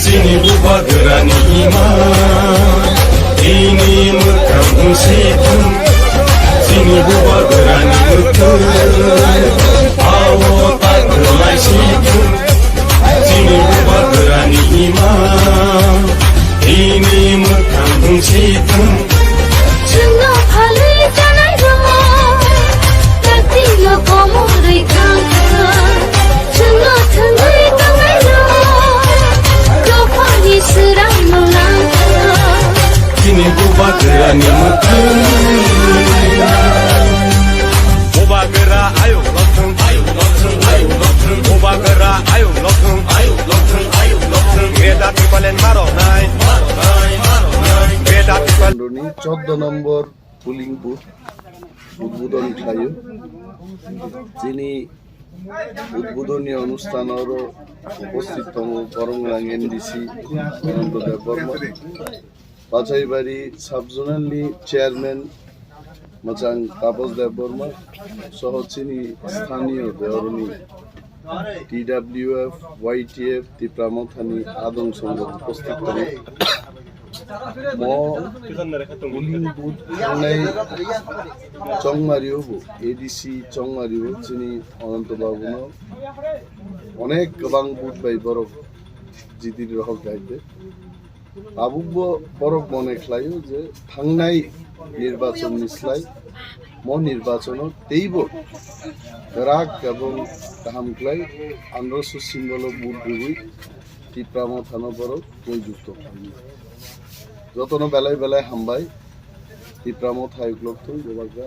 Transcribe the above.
Sini buba gerani iman ini mekam situm sini buba gerani betul awo tak gelai situm sini buba gerani iman ini mekam situm Cuma halai janai rumah Tapi lo komori kankan Cuma tengai tangai rumah Kau pagi serang melangkah Sini buba gerani betul buba gera ayo lokeng buba gera ayo lokeng beda tipalen maro nai beda tipal 14 নম্বর pulling booth উদ্বোধন ঠাই যিনি উদ্বোধনী অনুষ্ঠানৰ উপস্থিততম করংলাং NDC অনন্ত দেব Varma পাচাইবাড়ি সাবজোনালি chairman মচাং Tapas দেব বর্মা সহ চিনি স্থানীয় দেওরনী TWF, YTF, তিপ্রামথানি আদং সংঘ উপস্থিত করে চংমারিও এডিসি চংমারিও চিনি অনন্ত বাবুন অনেক গোবাং বুথ বাই বরফ জিদির রহক গাইতে আবুব্ব বরফ মনে খাইও যে থাংনাই নির্বাচন নিসলাই নির্বাচন তেইব রাগ এবং কাহামক্লাই আন্দ্রস সিম্বল বুথ গুবি টিপ্রাম থানো বরফ বৈযুক্ত যতন বেলায় বেলায় হামবাই টিপ্রাম থাইক লোক তো গোবাগ